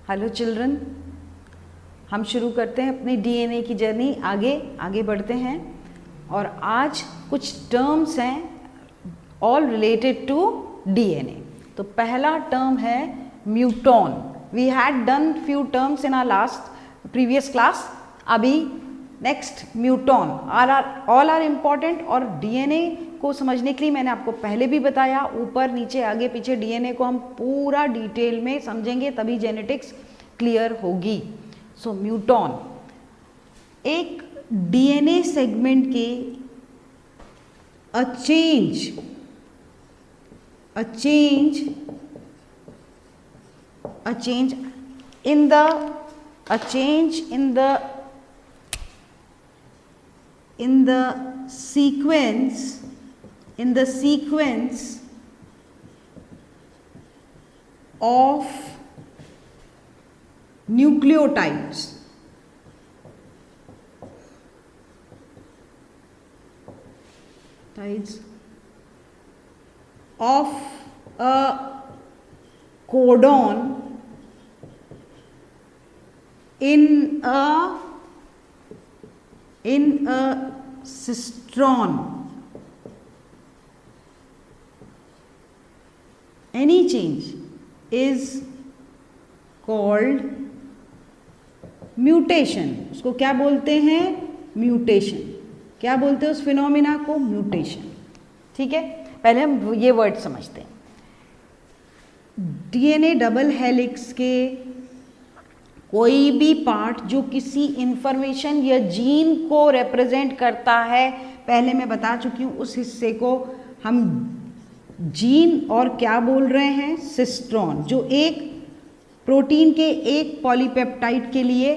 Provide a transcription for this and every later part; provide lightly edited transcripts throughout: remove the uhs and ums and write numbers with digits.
Hello children, हम शुरू करते हैं अपनी डीएनए की जर्नी। आगे बढ़ते हैं और आज कुछ टर्म्स हैं ऑल रिलेटेड टू डीएनए। तो पहला टर्म है muton. We had done few terms in our last previous class. अभी next muton all are important. और डीएनए को समझने के लिए मैंने आपको पहले भी बताया, ऊपर नीचे आगे पीछे डीएनए को हम पूरा डिटेल में समझेंगे, तभी जेनेटिक्स क्लियर होगी। सो म्यूटॉन एक डीएनए सेगमेंट के a change in the sequence of nucleotides of a codon in a cistron. Any change is called mutation. उसको क्या बोलते हैं? म्यूटेशन। क्या बोलते हैं उस फिनोमिना को? म्यूटेशन। ठीक है, पहले हम ये वर्ड समझते हैं। डीएनए डबल हेलिक्स के कोई भी पार्ट जो किसी इंफॉर्मेशन या जीन को रिप्रेजेंट करता है, पहले मैं बता चुकी हूँ, उस हिस्से को हम जीन और क्या बोल रहे हैं? सिस्ट्रॉन। जो एक प्रोटीन के एक पॉलीपेप्टाइड के लिए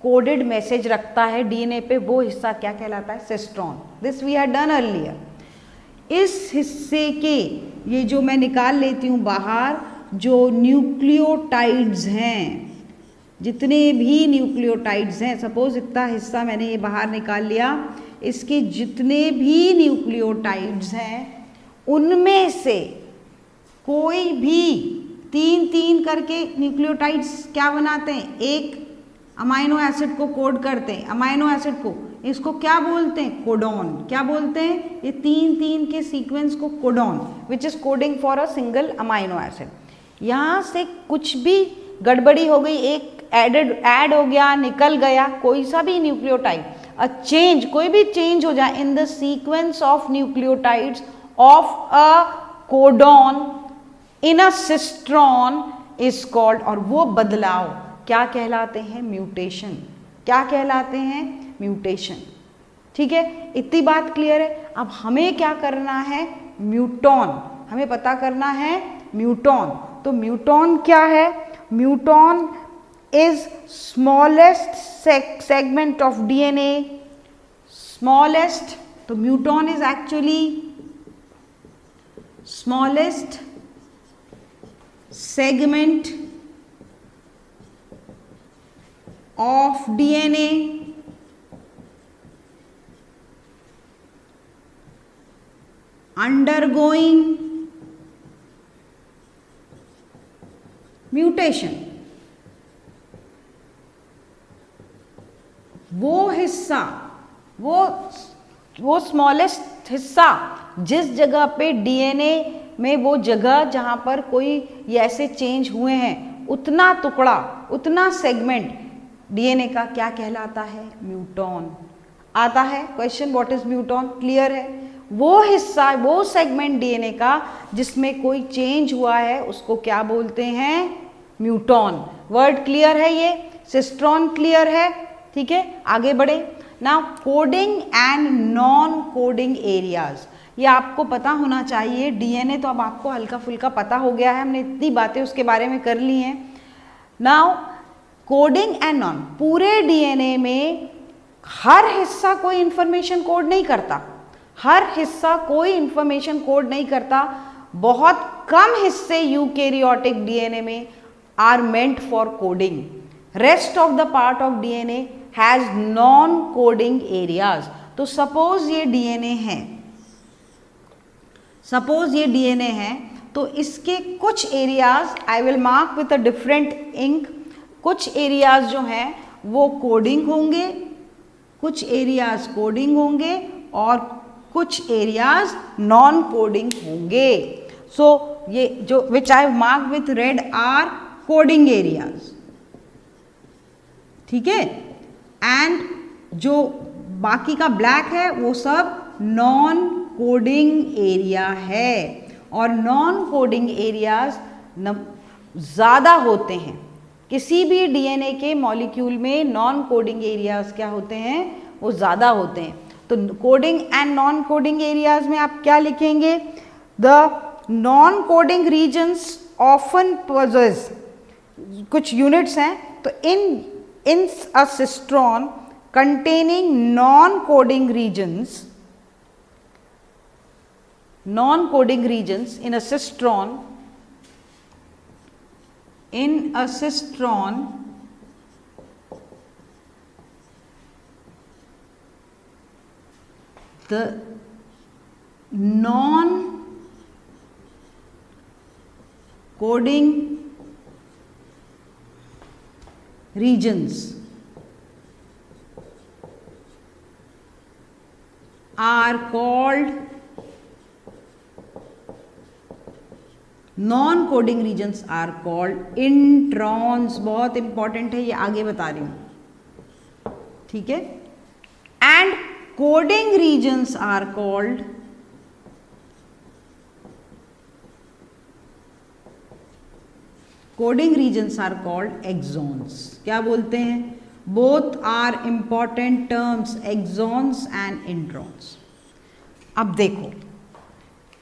कोडेड मैसेज रखता है डीएनए पे, वो हिस्सा क्या कहलाता है? Cistron. This we have done earlier. इस हिस्से के ये जो मैं निकाल लेती हूँ बाहर, जो न्यूक्लियोटाइड्स हैं, जितने भी न्यूक्लियोटाइड्स हैं, सपोज इतना हिस्सा मैंने ये बाहर निकाल लिया, इसके जितने भी न्यूक्लियोटाइड्स हैं उनमें से कोई भी तीन करके न्यूक्लियोटाइड्स क्या बनाते हैं? एक अमाइनो एसिड को कोड करते हैं। अमाइनो एसिड को, इसको क्या बोलते हैं? कोडॉन। क्या बोलते हैं? ये तीन के सीक्वेंस को codon, which is coding for a single amino acid. यहाँ से कुछ भी गड़बड़ी हो गई, एक ऐड हो गया, निकल गया, कोई सा भी न्यूक्लियोटाइड, कोई भी चेंज हो जाए in the sequence of nucleotides of a codon in a cistron is called, और वो बदलाव क्या कहलाते हैं? म्यूटेशन। क्या कहलाते हैं? म्यूटेशन। ठीक है, इतनी बात क्लियर है। अब हमें क्या करना है? म्यूटॉन हमें पता करना है। म्यूटॉन, तो म्यूटॉन क्या है? Muton is smallest segment of DNA. Smallest, तो muton is actually smallest segment of DNA undergoing mutation। वो हिस्सा, वो स्मॉलेस्ट हिस्सा जिस जगह पे डीएनए में, वो जगह जहाँ पर कोई ये ऐसे चेंज हुए हैं, उतना टुकड़ा, उतना सेगमेंट डीएनए का क्या कहलाता है? म्यूटॉन। आता है क्वेश्चन, व्हाट इज म्यूटॉन? क्लियर है? वो हिस्सा, वो सेगमेंट डीएनए का जिसमें कोई चेंज हुआ है, उसको क्या बोलते हैं? म्यूटॉन। वर्ड क्लियर है? ये सिस्ट्रॉन क्लियर है? ठीक है, आगे बढ़े। Now coding and non coding areas, ये आपको पता होना चाहिए। डीएनए तो अब आपको हल्का फुल्का पता हो गया है, हमने इतनी बातें उसके बारे में कर ली हैं। नाउ कोडिंग एंड नॉन, पूरे डीएनए में हर हिस्सा कोई इंफॉर्मेशन कोड नहीं करता। हर हिस्सा कोई इंफॉर्मेशन कोड नहीं करता। बहुत कम हिस्से यूकैरियोटिक डीएनए में are meant for coding. Rest of the part of DNA has non coding areas. तो सपोज ये डीएनए है, सपोज ये डीएनए है, तो इसके कुछ areas I will mark with a different ink, कुछ एरियाज जो हैं वो कोडिंग होंगे, कुछ एरियाज कोडिंग होंगे और कुछ एरियाज नॉन कोडिंग होंगे। सो ये जो which I mark with red are coding areas, ठीक है, एंड जो बाकी का ब्लैक है वो सब नॉन कोडिंग एरिया है। और नॉन कोडिंग एरियाज ज़्यादा होते हैं, किसी भी डीएनए के मॉलिक्यूल में नॉन कोडिंग एरियाज क्या होते हैं, वो ज़्यादा होते हैं। तो coding and non coding areas में आप क्या लिखेंगे, the non coding regions often possess, कुछ यूनिट्स हैं, तो in a cistron containing non-coding regions in a cistron, the non-coding regions are called, non coding regions are called introns. बहुत important है, ये आगे बता रही हूं, ठीक है। And coding regions are called exons. क्या बोलते हैं, both are important terms, exons and introns. अब देखो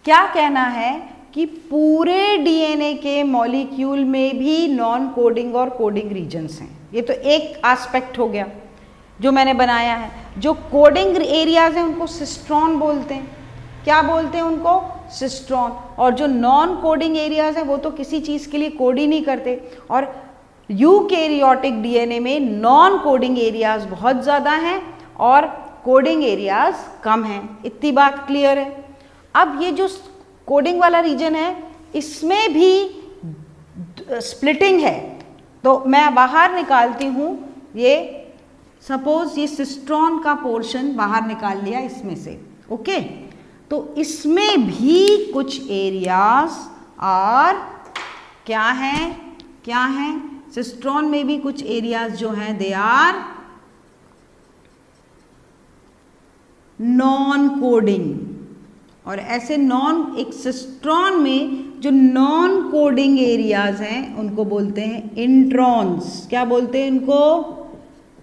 क्या कहना है कि पूरे डीएनए के मॉलिक्यूल में भी नॉन कोडिंग और कोडिंग रीजन्स हैं। ये तो एक एस्पेक्ट हो गया जो मैंने बनाया है। जो कोडिंग एरियाज हैं उनको सिस्ट्रॉन बोलते हैं। क्या बोलते हैं उनको, सिस्ट्रॉन। और जो नॉन कोडिंग एरियाज हैं वो तो किसी चीज़ के लिए कोड ही नहीं करते। और यूकैरियोटिक डीएनए में नॉन कोडिंग एरियाज बहुत ज़्यादा हैं और कोडिंग एरियाज कम हैं। इतनी बात क्लियर है। अब ये जो कोडिंग वाला रीजन है इसमें भी स्प्लिटिंग है, तो मैं बाहर निकालती हूँ ये, सपोज ये सिस्ट्रॉन का पोर्शन बाहर निकाल लिया इसमें से, ओके। तो इसमें भी कुछ एरियाज और क्या हैं, सिस्ट्रॉन में भी कुछ एरियाज जो हैं दे आर नॉन कोडिंग। और ऐसे एक सिस्ट्रॉन में जो नॉन कोडिंग एरियाज हैं उनको बोलते हैं इंट्रॉन्स। क्या बोलते हैं इनको,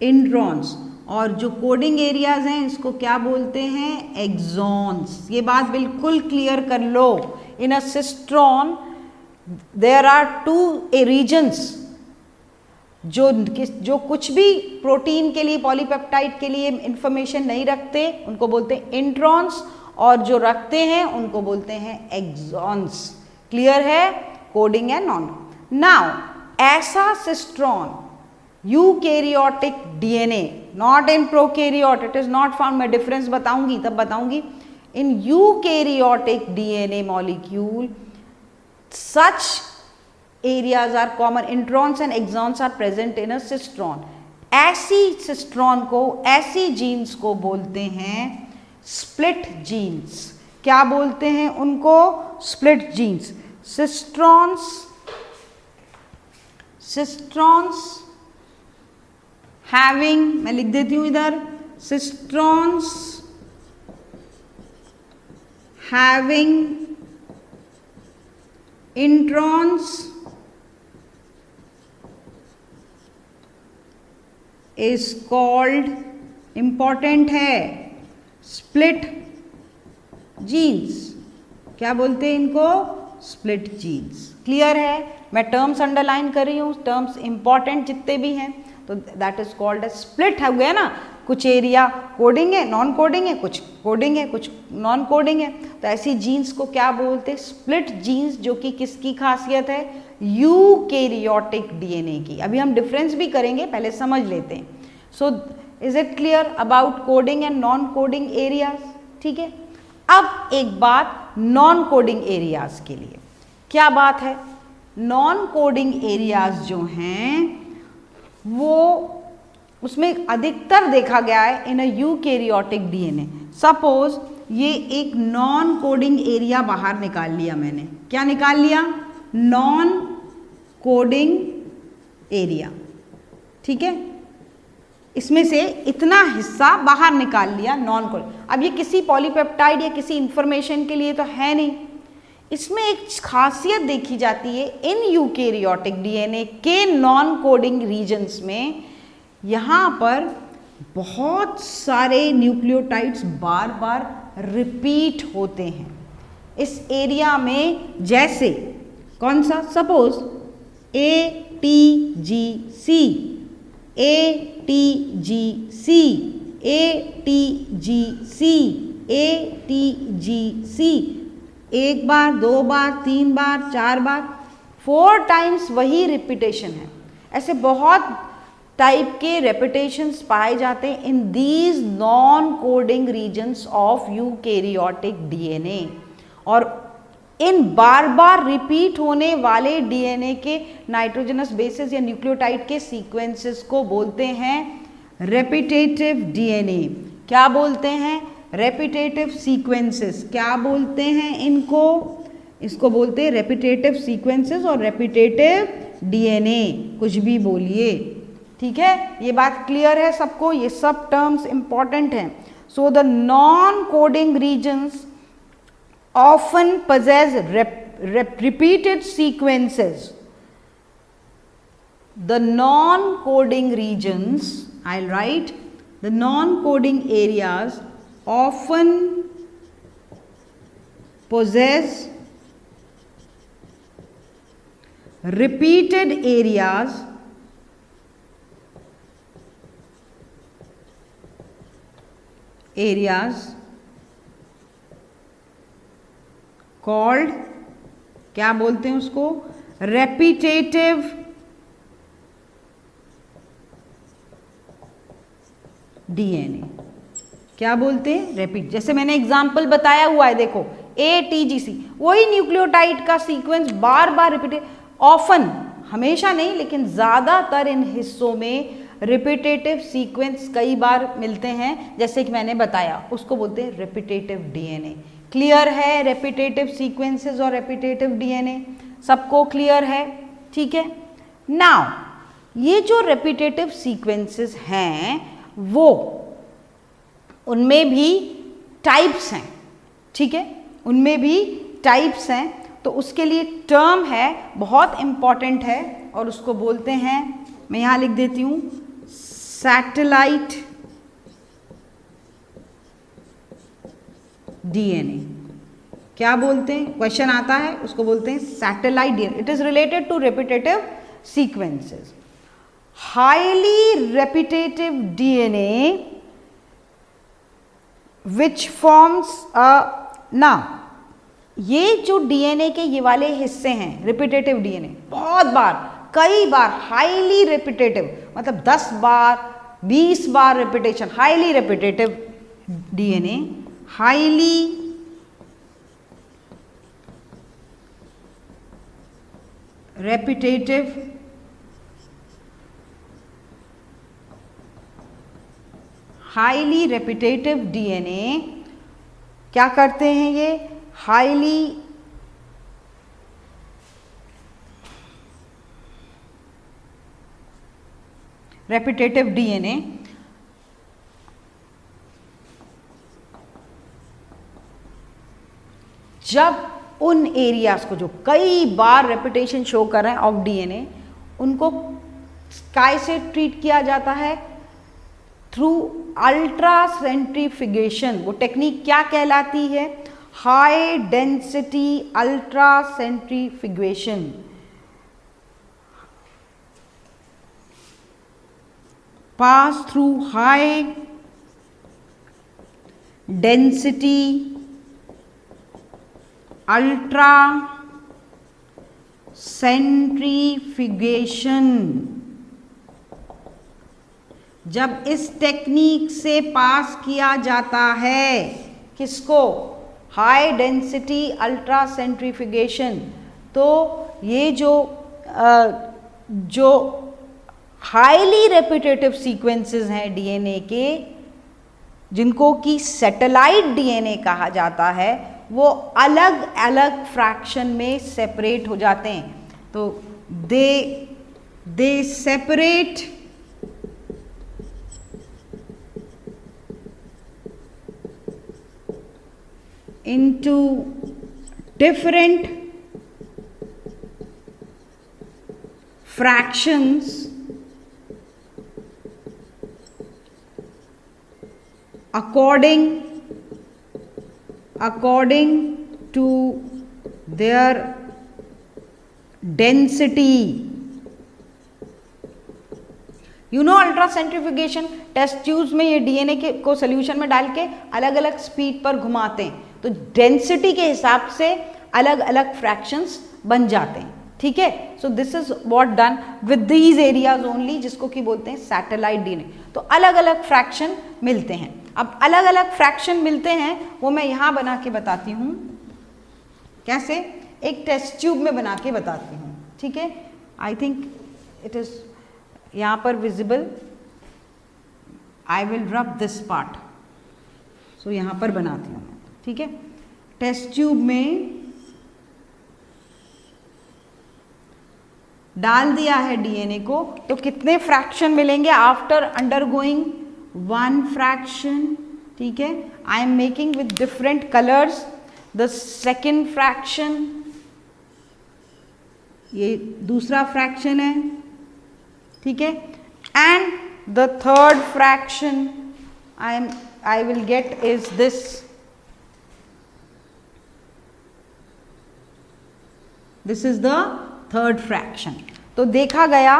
इंट्रॉन्स। और जो कोडिंग एरियाज हैं इसको क्या बोलते हैं, एक्सॉन्स। ये बात बिल्कुल क्लियर कर लो। In a cistron there are two regions जो कुछ भी प्रोटीन के लिए, पॉलीपेप्टाइड के लिए इंफॉर्मेशन नहीं रखते उनको बोलते हैं इंट्रॉन्स, और जो रखते हैं उनको बोलते हैं एक्सॉन्स। क्लियर है, कोडिंग एंड नॉन। नाउ ऐसा cistron eukaryotic DNA, not in prokaryote, it is not found. मैं डिफरेंस बताऊंगी तब बताऊंगी। In eukaryotic DNA molecule such areas are common, introns and exons are present in a cistron. ऐसी cistron को, ऐसी jeans को बोलते हैं स्प्लिट जीन्स। क्या बोलते हैं उनको, स्प्लिट जीन्स। सिस्ट्रॉन्स हैविंग, मैं लिख देती हूं इधर, cistrons having introns is called, important है, स्प्लिट जीन्स। क्या बोलते हैं इनको, स्प्लिट जीन्स। क्लियर है, मैं टर्म्स अंडरलाइन कर रही हूँ, टर्म्स इंपॉर्टेंट जितने भी हैं, तो that is called a split. हो गया ना, कुछ एरिया कोडिंग है, नॉन कोडिंग है, कुछ कोडिंग है, कुछ नॉन कोडिंग है। तो ऐसी जीन्स को क्या बोलते हैं, स्प्लिट जीन्स, जो कि किसकी खासियत है, यूकैरियोटिक डीएनए की। अभी हम डिफरेंस भी करेंगे, पहले समझ लेते हैं। So is it clear about coding and non coding areas, ठीक है। अब एक बात नॉन कोडिंग एरियाज के लिए, क्या बात है, नॉन कोडिंग एरियाज जो हैं वो उसमें अधिकतर देखा गया है इन अ यूकैरियोटिक डीएनए। सपोज ये एक नॉन कोडिंग एरिया बाहर निकाल लिया मैंने, क्या निकाल लिया? नॉन कोडिंग एरिया, ठीक है, इसमें से इतना हिस्सा बाहर निकाल लिया नॉन कोडिंग। अब ये किसी पॉलीपेप्टाइड या किसी इंफॉर्मेशन के लिए तो है नहीं, इसमें एक खासियत देखी जाती है इन यूकैरियोटिक डीएनए के नॉन कोडिंग रीजन्स में, यहाँ पर बहुत सारे न्यूक्लियोटाइड्स बार बार रिपीट होते हैं इस एरिया में। जैसे कौन सा? Suppose ATGC, ATGC, ATGC, ATGC, एक बार, दो बार, तीन बार, चार बार, 4 टाइम्स वही रिपीटेशन है। ऐसे बहुत टाइप के रेपिटेशंस पाए जाते हैं in these non coding regions of eukaryotic DNA. और इन बार बार रिपीट होने वाले डीएनए के नाइट्रोजनस बेसेस या न्यूक्लियोटाइड के सीक्वेंसेस को बोलते हैं रेपिटेटिव डीएनए। क्या बोलते हैं? Repetitive sequences. क्या बोलते हैं इनको? इसको बोलते हैं रेपिटेटिव सीक्वेंसेस और रेपिटेटिव डीएनए, कुछ भी बोलिए, ठीक है। ये बात क्लियर है सबको? ये सब टर्म्स इंपॉर्टेंट हैं। So the non coding regions often possess repeated sequences. The non-coding regions, I'll write, the non-coding areas often possess repeated areas called, क्या बोलते हैं उसको? Repetitive DNA. क्या बोलते हैं? रेपिट। जैसे मैंने एग्जांपल बताया हुआ है, देखो ATGC, वही न्यूक्लियोटाइड का सीक्वेंस बार बार रिपीटेड, ऑफन, हमेशा नहीं लेकिन ज्यादातर इन हिस्सों में रिपीटेटिव सीक्वेंस कई बार मिलते हैं, जैसे कि मैंने बताया, उसको बोलते हैं रेपिटेटिव डीएनए। क्लियर है? रेपिटेटिव सीक्वेंसेस और रेपिटेटिव डीएनए सबको क्लियर है, ठीक है। नाउ ये जो रेपिटेटिव सीक्वेंसेस हैं वो, उनमें भी टाइप्स हैं, ठीक है, उनमें भी टाइप्स हैं। तो उसके लिए टर्म है, बहुत इंपॉर्टेंट है, और उसको बोलते हैं, मैं यहाँ लिख देती हूँ, सैटेलाइट डीएनए। क्या बोलते हैं? क्वेश्चन आता है, उसको बोलते हैं satellite DNA. It is related to repetitive sequences. Highly repetitive DNA which forms ना, ये जो डीएनए के ये वाले हिस्से हैं रेपिटेटिव डीएनए, बहुत बार, कई बार, हाईली रेपिटेटिव मतलब 10 बार 20 बार repetition, highly repetitive DNA, highly repetitive DNA क्या करते हैं? ये हाईली रेपिटेटिव डीएनए जब उन एरियाज को जो कई बार रेपिटेशन शो कर रहे हैं ऑफ डीएनए, उनको काय से ट्रीट किया जाता है? Through ultra centrifugation. वो टेक्निक क्या कहलाती है? High density ultra centrifugation. Pass through high density ultra centrifugation. जब इस टेक्निक से पास किया जाता है, किसको? हाई डेंसिटी अल्ट्रा सेंट्रीफ्यूगेशन, तो ये जो हाईली रेपिटेटिव सीक्वेंसेस हैं डीएनए के, जिनको कि सैटेलाइट डीएनए कहा जाता है, वो अलग अलग फ्रैक्शन में सेपरेट हो जाते हैं। तो they separate into different fractions according to their density। You know ultra centrifugation, test tubes में ये डीएनए के को सोल्यूशन में डाल के अलग अलग स्पीड पर घुमाते हैं, तो डेंसिटी के हिसाब से अलग अलग फ्रैक्शंस बन जाते हैं। ठीक है, so this is what done with these areas only, जिसको कि बोलते हैं सैटेलाइट डीएनए। तो अलग अलग फ्रैक्शन मिलते हैं। अब अलग अलग फ्रैक्शन मिलते हैं वो मैं यहाँ बना के बताती हूँ। कैसे? एक टेस्ट ट्यूब में बना के बताती हूँ। ठीक है, आई थिंक इट इज यहाँ पर visible. I will rub this part. So यहाँ पर बनाती हूँ। ठीक है, टेस्ट ट्यूब में डाल दिया है डीएनए को, तो कितने फ्रैक्शन मिलेंगे आफ्टर अंडरगोइंग वन फ्रैक्शन। ठीक है, I am making with different colours the second fraction. ये दूसरा फ्रैक्शन है। ठीक है, and the third fraction I will get is this. This is the third fraction. तो देखा गया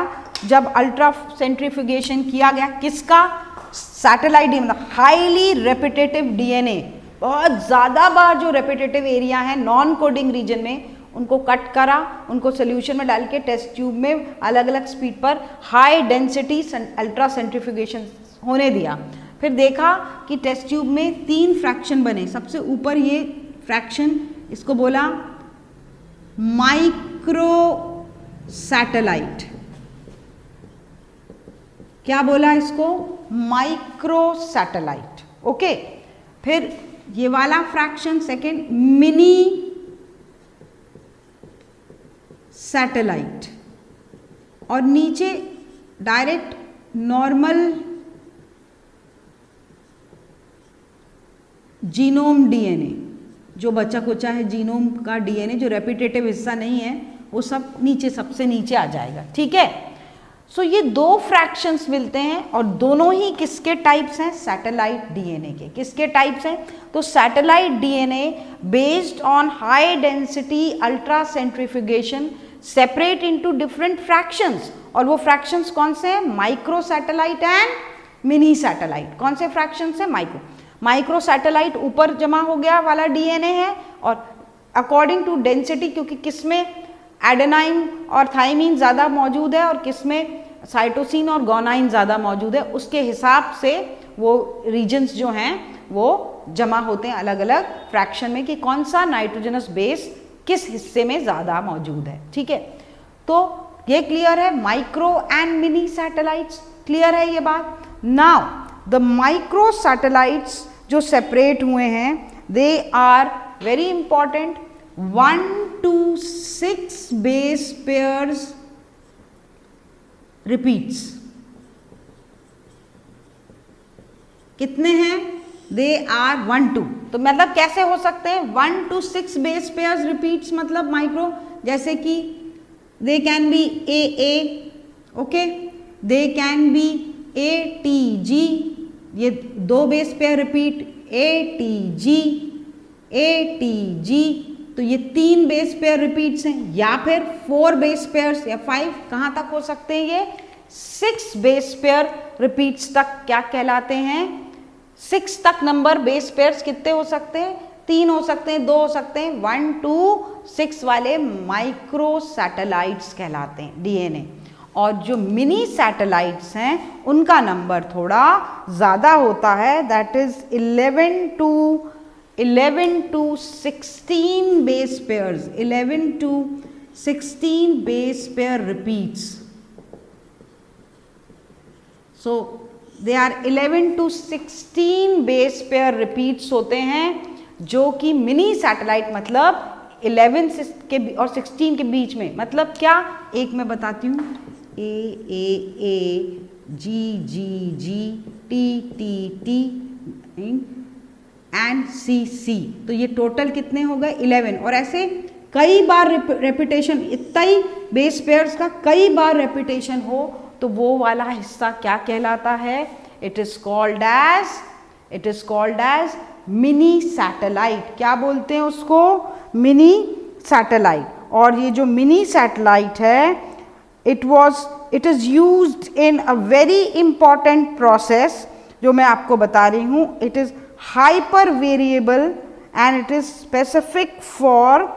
जब अल्ट्रा सेंट्रीफ्यूगेशन किया गया किसका? सैटेलाइट डीएनए, मतलब हाईली रेपिटेटिव डीएनए, बहुत ज़्यादा बार जो रेपिटेटिव एरिया है नॉन कोडिंग रीजन में, उनको कट करा, उनको सोल्यूशन में डाल के टेस्ट ट्यूब में अलग अलग स्पीड पर हाई डेंसिटी अल्ट्रा सेंट्रीफ्यूगेशन होने दिया। फिर देखा कि टेस्ट ट्यूब में 3 फ्रैक्शन बने। सबसे ऊपर ये फ्रैक्शन, इसको बोला माइक्रो सैटेलाइट। क्या बोला इसको? Micro satellite. ओके, फिर ये वाला फ्रैक्शन सेकेंड मिनी सैटेलाइट, और नीचे डायरेक्ट नॉर्मल जीनोम डीएनए, जो बचा कुचा है जीनोम का डीएनए, जो रेपिटेटिव हिस्सा नहीं है, वो सब नीचे, सबसे नीचे आ जाएगा। ठीक है, सो ये 2 फ्रैक्शंस मिलते हैं, और दोनों ही किसके टाइप्स हैं? सैटेलाइट डीएनए के। किसके टाइप्स हैं? तो satellite DNA based on high density ultra centrifugation separate into different fractions, और वो फ्रैक्शंस कौन से हैं? Micro satellite and mini satellite. कौन से फ्रैक्शंस हैं? माइक्रो सैटेलाइट ऊपर जमा हो गया वाला डीएनए है, और अकॉर्डिंग टू डेंसिटी, क्योंकि किसमें एडेनाइन और थाइमीन ज़्यादा मौजूद है और किसमें साइटोसिन और गोनाइन ज़्यादा मौजूद है, उसके हिसाब से वो रीजन्स जो हैं वो जमा होते हैं अलग अलग फ्रैक्शन में, कि कौन सा नाइट्रोजनस बेस किस हिस्से में ज़्यादा मौजूद है। ठीक है, तो ये क्लियर है, micro and mini satellites. Clear है ये बात? नाउ द माइक्रो सैटेलाइट्स जो सेपरेट हुए हैं, they are very important, 1 to 6 base pairs repeats। कितने हैं? They are 1 2। तो मतलब कैसे हो सकते हैं? 1 to 6 base pairs repeats, मतलब माइक्रो, जैसे कि they can be AA, okay, they can be ATG, ये 2 base pair repeat, ATG, ATG, तो ये 3 बेस पेयर रिपीट्स हैं, या फिर 4 बेस पेयर्स या 5, कहाँ तक हो सकते हैं ये? 6 बेस पेयर रिपीट्स तक क्या कहलाते हैं? 6 तक नंबर बेस पेयर्स कितने हो सकते हैं? 3 हो सकते हैं, 2 हो सकते हैं, 1 to 6 वाले माइक्रो सैटेलाइट्स कहलाते हैं डीएनए। और जो मिनी सैटेलाइट्स हैं उनका नंबर थोड़ा ज़्यादा होता है, that is 11 to 16 base pairs, 11 to 16 base pair repeats. So they are 11 to 16 base pair repeats होते हैं जो कि मिनी सैटेलाइट, मतलब 11 के और 16 के बीच में, मतलब क्या, एक मैं बताती हूँ, A G G G T T T and C C, तो ये टोटल कितने हो गए 11। और ऐसे कई बार रेपिटेशन, इतना ही बेस पेयर्स का कई बार रेपिटेशन हो तो वो वाला हिस्सा क्या कहलाता है, it is called as mini satellite. क्या बोलते हैं उसको, मिनी सैटेलाइट। और ये जो मिनी सैटेलाइट है, it is used in a very important process जो मैं आपको बता रही हूँ। It is hyper variable and it is specific for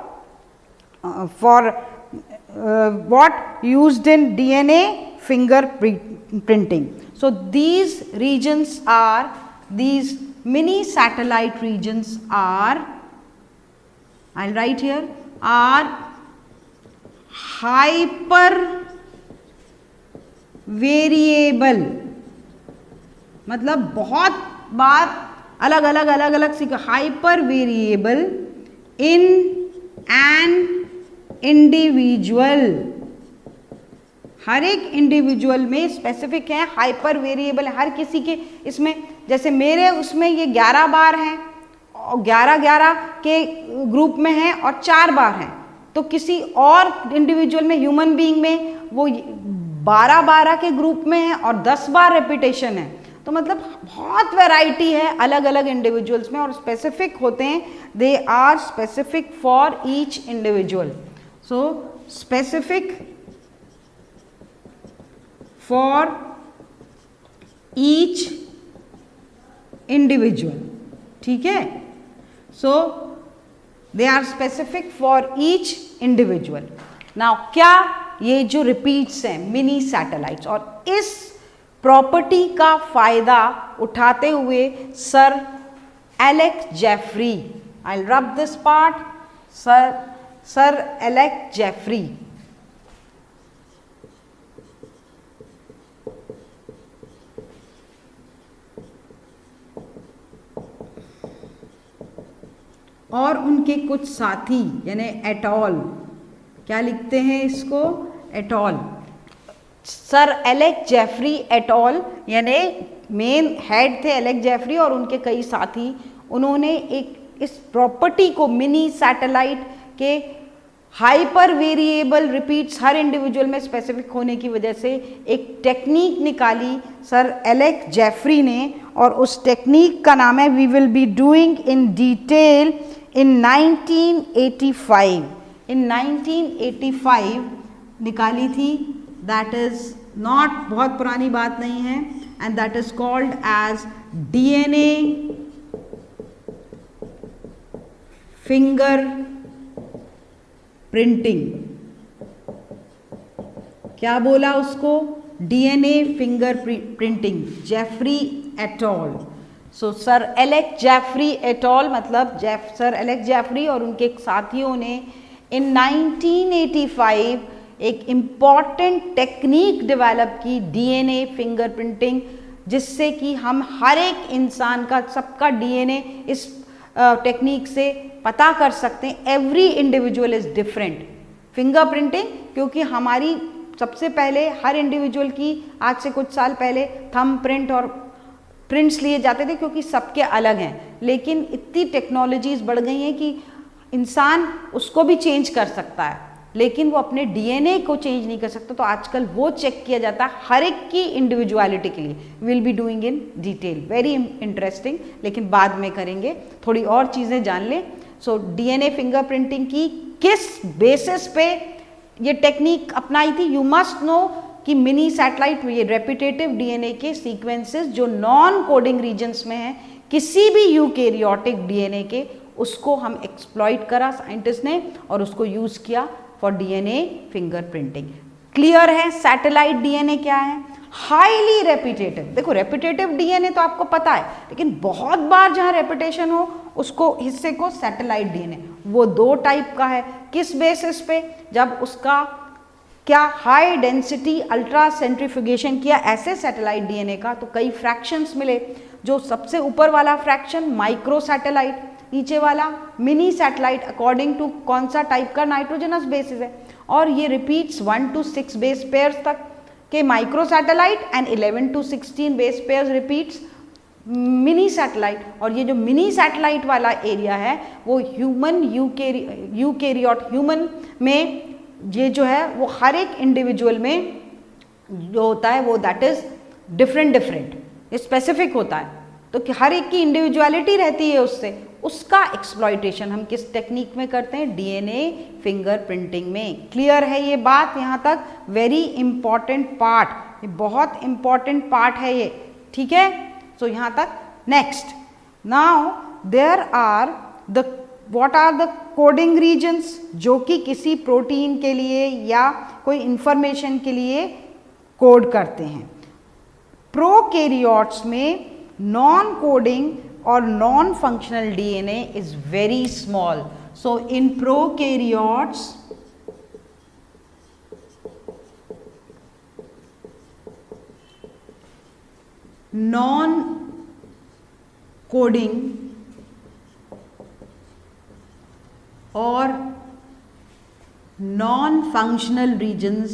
what used in DNA fingerprinting. So these regions are, these mini satellite regions are, I'll write here, are hyper variable, मतलब बहुत बार अलग अलग सीखा, hyper variable in an individual, हर एक individual में specific है, hyper variable है हर किसी के। इसमें जैसे मेरे उसमें ये 11 बार हैं और 11 के ग्रुप में हैं और 4 बार हैं, तो किसी और इंडिविजुअल में, ह्यूमन बीइंग में वो 12 के ग्रुप में है और 10 बार रेपिटेशन है। तो मतलब बहुत वैरायटी है अलग अलग इंडिविजुअल्स में और स्पेसिफिक होते हैं, they are specific for each individual. So specific for each individual, ठीक है। So they are specific for each individual. Now क्या ये जो रिपीट्स हैं मिनी सैटेलाइट्स, और इस प्रॉपर्टी का फायदा उठाते हुए sir Alex Jeffrey, I rub this part, sir Alex Jeffrey और उनके कुछ साथी यानी एटॉल, क्या लिखते हैं इसको, et al, sir Alex Jeffrey et al, यानी मेन हेड थे एलेक्स जेफरी और उनके कई साथी, उन्होंने एक इस प्रॉपर्टी को मिनी सैटेलाइट के हाइपर वेरिएबल रिपीट्स हर इंडिविजुअल में स्पेसिफिक होने की वजह से एक टेक्निक निकाली सर एलेक्स जेफरी ने, और उस टेक्निक का नाम है we will be doing in detail in 1985। In 1985 निकाली थी, दैट इज नॉट, बहुत पुरानी बात नहीं है, and that is called as DNA fingerprinting. क्या बोला उसको, DNA fingerprinting, Jeffrey et al. So sir Alex Jeffrey et al मतलब सर एलेक्स जेफरी और उनके साथियों ने इन 1985 एक इम्पॉर्टेंट टेक्निक डेवलप की, डीएनए फिंगर प्रिंटिंग, जिससे कि हम हर एक इंसान का, सबका डीएनए इस टेक्निक से पता कर सकते हैं। Every individual is different. Fingerprinting क्योंकि हमारी सबसे पहले हर इंडिविजुअल की आज से कुछ साल पहले थंब प्रिंट और प्रिंट्स लिए जाते थे क्योंकि सबके अलग हैं, लेकिन इतनी टेक्नोलॉजीज बढ़ गई हैं कि इंसान उसको भी चेंज कर सकता है, लेकिन वो अपने डीएनए को चेंज नहीं कर सकता। तो आजकल वो चेक किया जाता है हर एक की इंडिविजुअलिटी के लिए। Will be doing in detail, very interesting, लेकिन बाद में करेंगे, थोड़ी और चीज़ें जान लें। सो डीएनए फिंगरप्रिंटिंग की किस बेसिस पे ये टेक्निक अपनाई थी, यू मस्ट नो कि मिनी सैटेलाइट, ये रेपिटेटिव डीएनए के सीक्वेंसेस जो नॉन कोडिंग रीजन्स में हैं किसी भी यूकैरियोटिक डीएनए के, उसको हम एक्सप्लॉइट करा साइंटिस्ट ने और उसको यूज़ किया फॉर डीएनए फिंगरप्रिंटिंग। क्लियर है सैटेलाइट डीएनए क्या है? Highly repetitive. देखो रेपिटेटिव डीएनए तो आपको पता है, लेकिन बहुत बार जहाँ रेपिटेशन हो उसको हिस्से को सैटेलाइट डीएनए, वो 2 टाइप का है। किस बेसिस पे? जब उसका क्या हाई डेंसिटी अल्ट्रा सेंट्रीफ्यूगेशन किया ऐसे सैटेलाइट डीएनए का तो कई फ्रैक्शंस मिले। जो सबसे ऊपर वाला फ्रैक्शन माइक्रो सैटेलाइट, नीचे वाला मिनी सैटेलाइट अकॉर्डिंग टू कौन सा टाइप का नाइट्रोजनस बेसिस है, और ये रिपीट्स 1 to 6 बेस पेयर्स तक के micro satellite and 11 to 16 base pairs repeats mini satellite. और ये जो मिनी सैटेलाइट वाला एरिया है वो ह्यूमन यूकेरियोट ह्यूमन में ये जो है वो हर एक इंडिविजुअल में जो होता है वो दैट इज डिफरेंट स्पेसिफिक होता है, तो कि हर एक की इंडिविजुअलिटी रहती है उससे, उसका एक्सप्लॉइटेशन हम किस टेक्निक में करते हैं, डीएनए फिंगरप्रिंटिंग में। क्लियर है ये बात यहाँ तक? वेरी इंपॉर्टेंट पार्ट, ये बहुत इंपॉर्टेंट पार्ट है ये, ठीक है। सो यहाँ तक। Next, now there are the what are the coding regions, जो कि किसी प्रोटीन के लिए या कोई इंफॉर्मेशन के लिए कोड करते हैं। प्रोकैरियोट्स में नॉन कोडिंग और non functional DNA is very small. So in prokaryotes non coding और non functional regions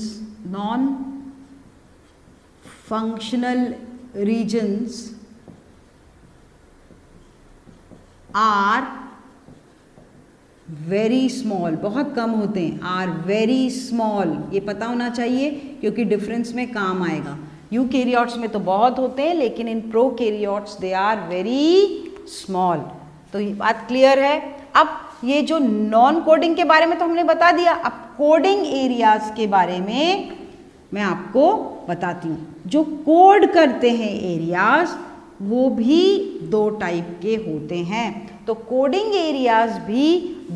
are very small, बहुत कम होते हैं, आर वेरी स्मॉल, ये पता होना चाहिए क्योंकि डिफरेंस में काम आएगा। यूकैरियोट्स में तो बहुत होते हैं लेकिन in prokaryotes they are very small. तो ये बात क्लियर है। अब ये जो नॉन कोडिंग के बारे में तो हमने बता दिया, अब कोडिंग एरियाज के बारे में मैं आपको बताती हूँ। जो कोड करते हैं एरियाज वो भी 2 टाइप के होते हैं। तो कोडिंग एरियाज भी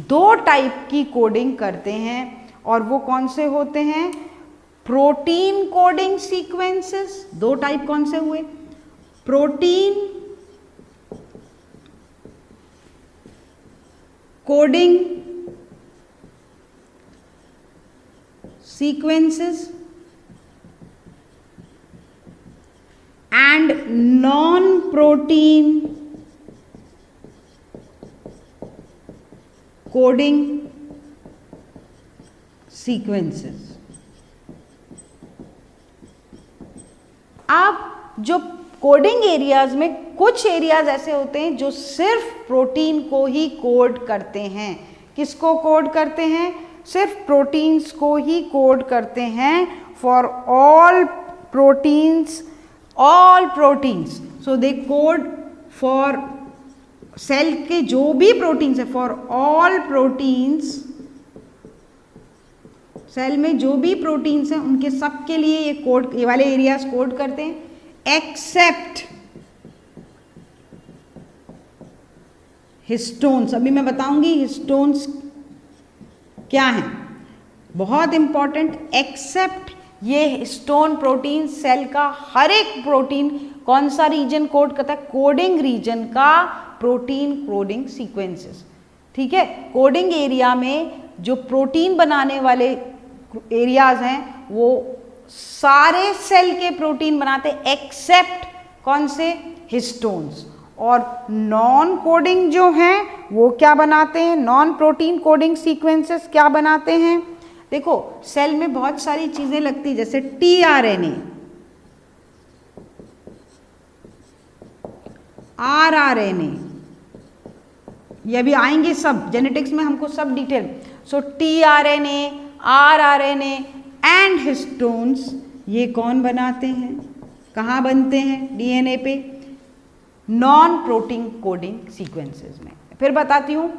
2 टाइप की कोडिंग करते हैं, और वो कौन से होते हैं? Protein coding sequences. 2 टाइप कौन से हुए? Protein coding sequences and non-protein coding sequences। अब जो कोडिंग एरियाज में कुछ एरियाज ऐसे होते हैं जो सिर्फ प्रोटीन को ही कोड करते हैं। किसको कोड करते हैं? सिर्फ प्रोटीन्स को ही कोड करते हैं। For all proteins, so they code for sale के जो भी प्रोटीन्स है, फॉर ऑल प्रोटीन्स, सेल में जो भी प्रोटीन्स हैं उनके सब के लिए ये कोड, ये वाले एरियाज कोड करते हैं, एक्सेप्ट हिस्टोन्स। अभी मैं बताऊंगी हिस्टोन्स क्या हैं, बहुत इंपॉर्टेंट। एक्सेप्ट ये हिस्टोन प्रोटीन, सेल का हर एक प्रोटीन कौन सा रीजन कोड करता है? कोडिंग रीजन का प्रोटीन कोडिंग सीक्वेंसेस, ठीक है। कोडिंग एरिया में जो प्रोटीन बनाने वाले एरियाज हैं वो सारे सेल के प्रोटीन बनाते हैं एक्सेप्ट कौन से? हिस्टोन्स। और नॉन कोडिंग जो हैं वो क्या बनाते हैं? नॉन प्रोटीन कोडिंग सीक्वेंसेस क्या बनाते हैं? देखो सेल में बहुत सारी चीजें लगती, जैसे टीआरएनए, आरआरएनए, ये अभी आएंगे सब जेनेटिक्स में, हमको सब detail. So tRNA, rRNA and histones ये कौन बनाते हैं? कहाँ बनते हैं? डीएनए पे, नॉन प्रोटीन कोडिंग सीक्वेंसेस में। फिर बताती हूँ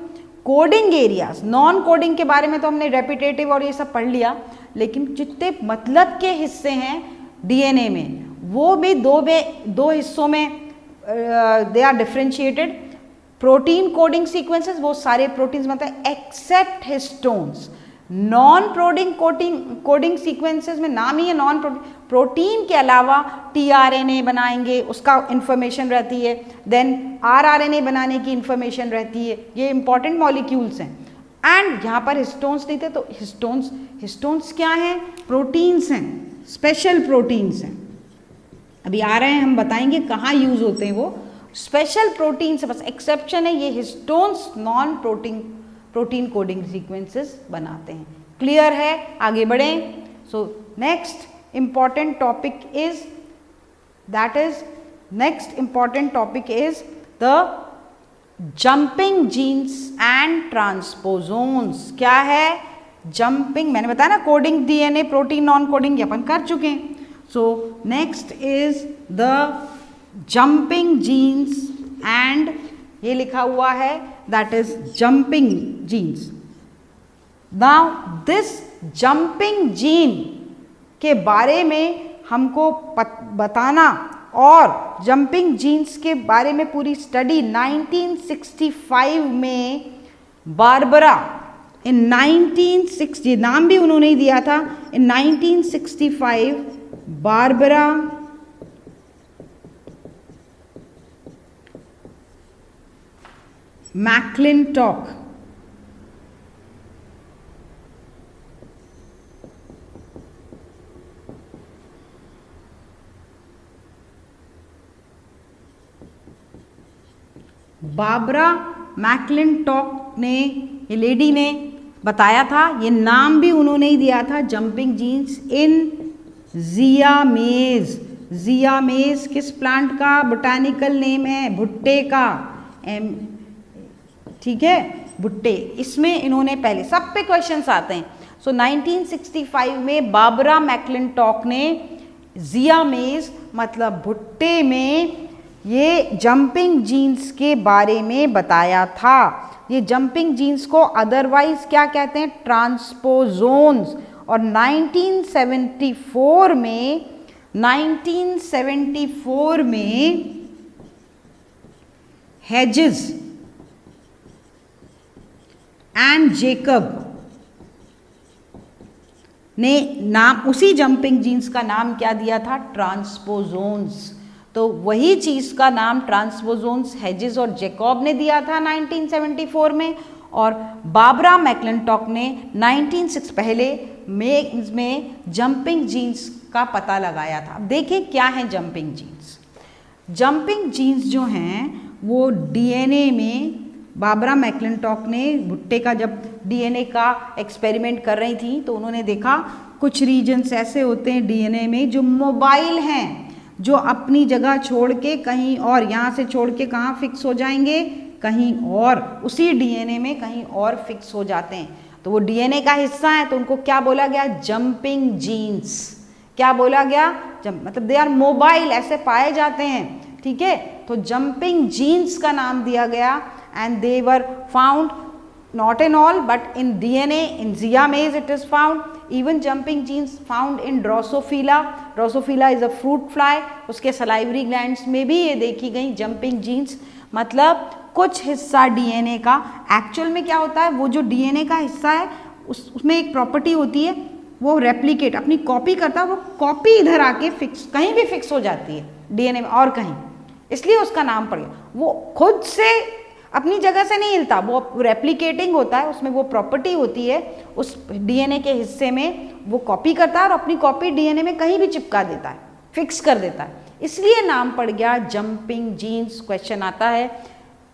कोडिंग एरियाज। नॉन कोडिंग के बारे में तो हमने रेपिटेटिव और ये सब पढ़ लिया, लेकिन जितने मतलब के हिस्से हैं डीएनए में वो भी दो हिस्सों में they are differentiated. Protein coding sequences वो सारे प्रोटीन्स बनते हैं except histones. Non protein coding sequences में नाम ही है नॉन प्रोटीन के अलावा टीआरएनए बनाएंगे, उसका इंफॉर्मेशन रहती है, देन आरआरएनए बनाने की इंफॉर्मेशन रहती है, ये इंपॉर्टेंट मॉलिक्यूल्स हैं। एंड यहाँ पर हिस्टोन्स नहीं थे, तो हिस्टोन्स क्या हैं? प्रोटीन्स हैं, स्पेशल प्रोटीन्स हैं। अभी आ रहे हैं, हम बताएंगे कहाँ यूज होते हैं वो स्पेशल प्रोटीन्स। बस एक्सेप्शन है, ये histones non protein coding sequences बनाते हैं। क्लियर है? आगे बढ़ें। So next important topic is the jumping genes and transposons। क्या है jumping? मैंने बताया ना, coding DNA, protein non coding, ये अपन कर चुके हैं। So next is the jumping genes and ये लिखा हुआ है that is jumping genes। now this jumping gene के बारे में हमको बताना और जंपिंग जीन्स के बारे में पूरी स्टडी 1965 में बारबरा इन 1960, नाम भी उन्होंने ही दिया था, इन 1965 बारबरा मैक्लिंटॉक बारबरा मैक्लिंटॉक ने, ये लेडी ने बताया था, ये नाम भी उन्होंने ही दिया था, जंपिंग जीन्स इन जियामेज। जियामेज किस प्लांट का बोटानिकल नेम है? भुट्टे का, ठीक है, भुट्टे। इसमें इन्होंने पहले, सब पे क्वेश्चंस आते हैं। सो 1965 में बारबरा मैक्लिंटॉक ने जियामेज मतलब भुट्टे में ये जंपिंग जीन्स के बारे में बताया था। ये जंपिंग जीन्स को अदरवाइज क्या कहते हैं? ट्रांसपोजोन्स। और 1974 में हेजेस एंड जेकब ने नाम, उसी जंपिंग जीन्स का नाम क्या दिया था? ट्रांसपोजोन्स। तो वही चीज़ का नाम ट्रांसपोजोन्स हेजेस और जेकब ने दिया था 1974 में, और बारबरा मैक्लिंटॉक ने 1906 पहले में जंपिंग जीन्स का पता लगाया था। अब देखें क्या है जंपिंग जीन्स। जंपिंग जीन्स जो हैं वो डीएनए में, बारबरा मैक्लिंटॉक ने भुट्टे का जब डीएनए का एक्सपेरिमेंट कर रही थी तो उन्होंने देखा कुछ रीजन्स ऐसे होते हैं डीएनए में जो मोबाइल हैं, जो अपनी जगह छोड़ के कहीं और, यहाँ से छोड़ के कहाँ फिक्स हो जाएंगे? कहीं और, उसी डीएनए में कहीं और फिक्स हो जाते हैं। तो वो डीएनए का हिस्सा है, तो उनको क्या बोला गया? Jumping genes. क्या बोला गया? मतलब दे आर मोबाइल, ऐसे पाए जाते हैं, ठीक है। तो जंपिंग जीन्स का नाम दिया गया and they were found not in all but in DNA, in Ziamase it is found, even jumping genes found in Drosophila. Drosophila is a fruit fly, उसके salivary glands में भी ये देखी गई jumping genes। मतलब कुछ हिस्सा डीएनए का, एक्चुअल में क्या होता है, वो जो डीएनए का हिस्सा है उसमें एक प्रॉपर्टी होती है, वो रेप्लिकेट, अपनी कॉपी करता है, वो कॉपी इधर आके फिक्स, कहीं भी फिक्स हो जाती है डीएनए में और कहीं, इसलिए उसका नाम पड़ गया। वो खुद से अपनी जगह से नहीं हिलता, वो रेप्लिकेटिंग होता है, उसमें वो प्रॉपर्टी होती है, उस डीएनए के हिस्से में वो कॉपी करता है और अपनी कॉपी डीएनए में कहीं भी चिपका देता है, फिक्स कर देता है, इसलिए नाम पड़ गया जंपिंग जीन्स। क्वेश्चन आता है।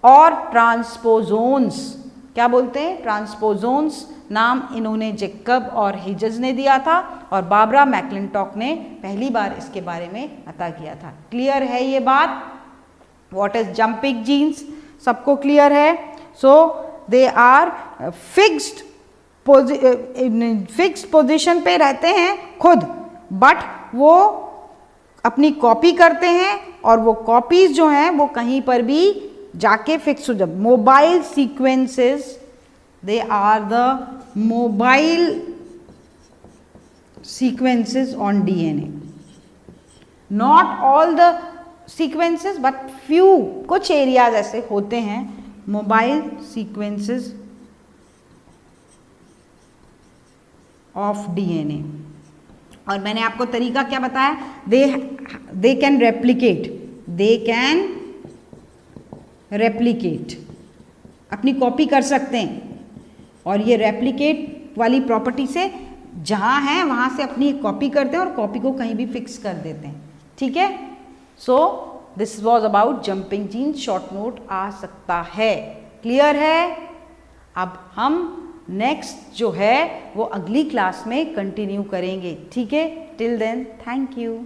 और ट्रांसपोजोन्स क्या बोलते हैं? ट्रांसपोजोन्स नाम इन्होंने जेकब और हेजेस ने दिया था और बारबरा मैक्लिंटॉक ने पहली बार इसके बारे में पता किया था। क्लियर है ये बात? What is jumping genes? सबको क्लियर है? So they are fixed position पे रहते हैं खुद, बट वो अपनी कॉपी करते हैं और वो कॉपीज जो हैं वो कहीं पर भी जाके फिक्स हो जाए। Mobile sequences, they are the mobile sequences on DNA. Not all the sequences but few, कुछ एरियाज ऐसे होते हैं मोबाइल सीक्वेंसेस ऑफ डीएनए। और मैंने आपको तरीका क्या बताया? They can replicate, they can replicate, अपनी कॉपी कर सकते हैं। और ये रेप्लिकेट वाली प्रॉपर्टी से जहाँ है वहाँ से अपनी कॉपी करते हैं और कॉपी को कहीं भी फिक्स कर देते हैं, ठीक है। So this was about jumping gene, short note आ सकता है, क्लियर है। अब हम नेक्स्ट जो है वो अगली क्लास में कंटिन्यू करेंगे, ठीक है। Till then thank you.